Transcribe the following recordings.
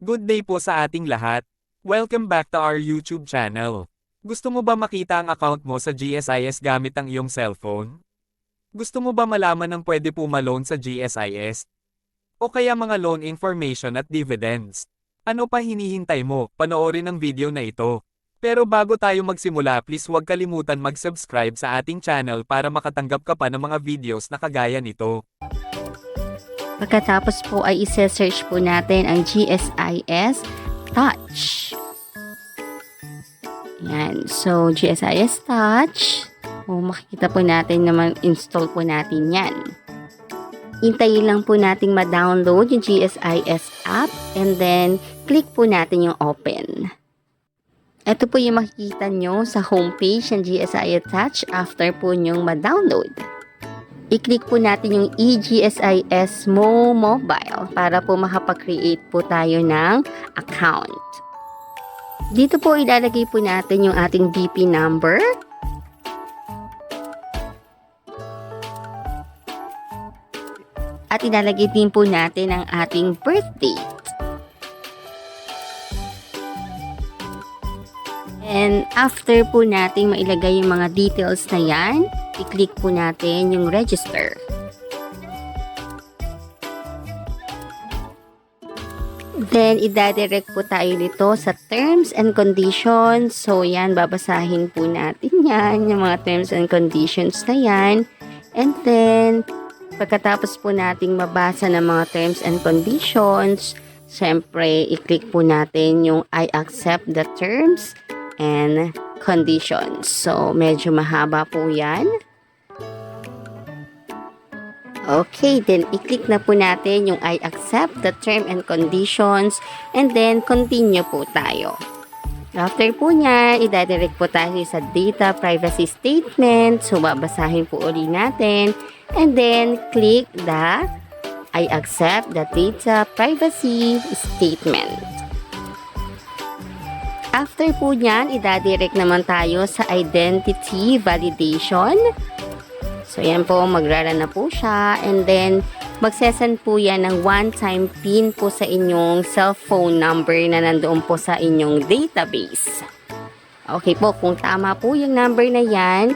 Good day po sa ating lahat. Welcome back to our YouTube channel. Gusto mo ba makita ang account mo sa GSIS gamit ang iyong cellphone? Gusto mo ba malaman ang pwede po ma-loan sa GSIS? O kaya mga loan information at dividends? Ano pa hinihintay mo? Panoorin ang video na ito. Pero bago tayo magsimula, please huwag kalimutan mag-subscribe sa ating channel para makatanggap ka pa ng mga videos na kagaya nito. Pagkatapos po ay isa-search po natin ang GSIS Touch. Yan. So, GSIS Touch. Makikita po natin naman, install po natin yan. Hintayin lang po nating ma-download yung GSIS app and then click po natin yung open. Ito po yung makikita nyo sa homepage ng GSIS Touch after po nyong ma-download. I-click po natin yung eGSIS Mo Mobile para po makapag-create po tayo ng account. Dito po ilalagay po natin yung ating BP number. At ilalagay din po natin ang ating birth date. And after po natin mailagay yung mga details na yan, i-click po natin yung register. Then, i-direct po tayo dito sa terms and conditions. So, yan, babasahin po natin yan, yung mga terms and conditions na yan. And then, pagkatapos po nating mabasa ng mga terms and conditions, syempre, i-click po natin yung I accept the terms and conditions. So, medyo mahaba po yan. Okay, then i-click na po natin yung I accept the term and conditions and then continue po tayo. After po niya, i-direct po tayo sa data privacy statement. So, babasahin po uli natin and then click the I accept the data privacy statement. After po niyan, i-direct naman tayo sa identity validation. So, yan po, magrara na po siya. And then, magsesend po yan ng one-time PIN po sa inyong cellphone number na nandoon po sa inyong database. Okay po, kung tama po yung number na yan,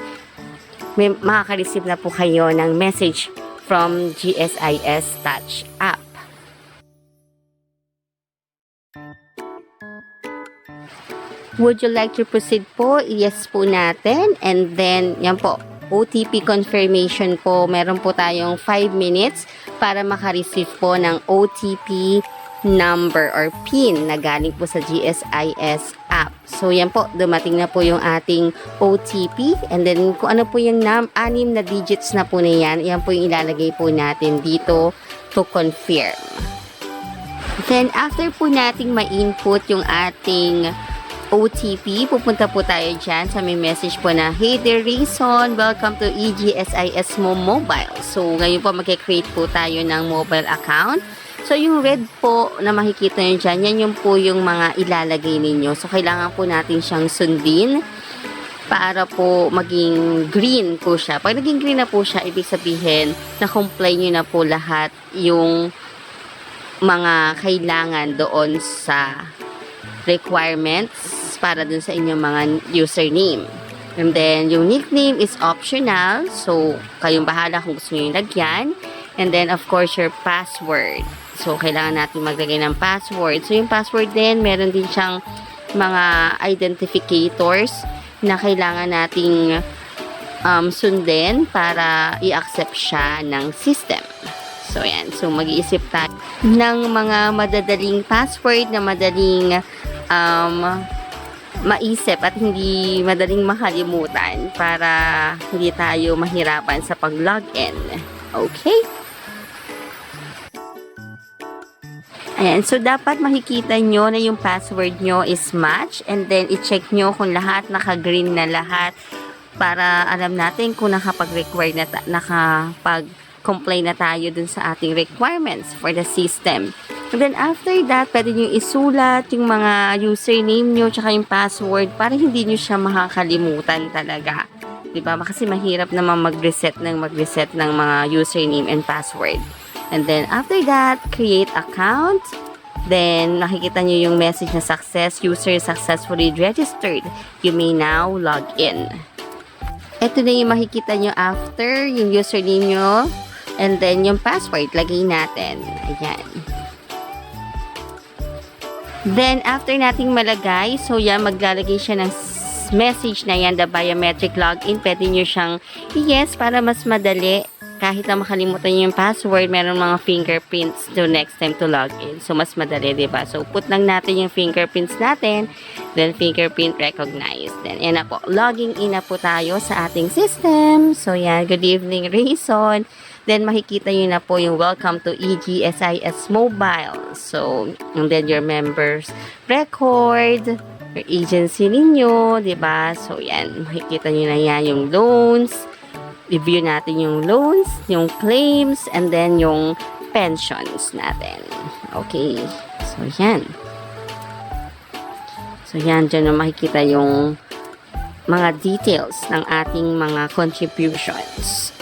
makaka-receive na po kayo ng message from GSIS Touch app. Would you like to proceed po? Yes po natin. And then, yan po, OTP confirmation po. Meron po tayong 5 minutes para makareceive po ng OTP number or PIN na galing po sa GSIS app. So, yan po, dumating na po yung ating OTP. And then, kung ano po yung 6 na digits na po na yan, yan po yung ilalagay po natin dito to confirm. Then, after po nating ma-input yung ating OTP, pupunta po tayo dyan sa may message po na, "Hey there, Rayson, welcome to eGSIS Mo Mobile." So, ngayon po mag-create po tayo ng mobile account. So, yung red po na makikita nyo dyan, yan yung po yung mga ilalagay ninyo. So, kailangan po natin siyang sundin para po maging green po siya. Pag naging green na po siya, ibig sabihin na comply nyo na po lahat yung mga kailangan doon sa requirements para dun sa inyong mga username. And then, yung nickname is optional. So, kayong bahala kung gusto nyo yung lagyan. And then, of course, your password. So, kailangan natin maglagay ng password. So, yung password din, meron din siyang mga identificators na kailangan nating sundin para i-accept siya ng system. So, yan. So, mag-iisip tayo ng mga madadaling password na madaling maisip at hindi madaling makalimutan para hindi tayo mahirapan sa pag-login. Okay? Ayan. So, dapat makikita nyo na yung password nyo is match and then i-check nyo kung lahat naka-green na lahat para alam natin kung nakapag-require na nakapag-comply na tayo dun sa ating requirements for the system. And then after that, pwede nyo isulat yung mga username nyo tsaka yung password para hindi nyo siya makakalimutan talaga. Diba? Kasi mahirap naman mag-reset ng mga username and password. And then after that, create account. Then, nakikita nyo yung message na success, user successfully registered. You may now log in. Ito na yung makikita nyo after, yung username nyo, and then yung password, lagay natin. Ayan. Then, after nating malagay, so yan, maglalagay siya ng message na yan, the biometric login. Pwede nyo siyang yes para mas madali. Kahit na makalimutan nyo yung password, meron mga fingerprints to next time to log in. So, mas madali, diba? So, put lang natin yung fingerprints natin. Then, fingerprint recognized. Then, yan na po. Logging in na po tayo sa ating system. So, yan. Good evening, Rayson. Then, makikita nyo na po yung welcome to EGSIS Mobile. So, and then your members record, your agency ninyo, diba? So, yan. Makikita nyo na yan yung loans. Review natin yung loans, yung claims, and then yung pensions natin. Okay. So, yan. So, yan. Diyan na makikita yung mga details ng ating mga contributions.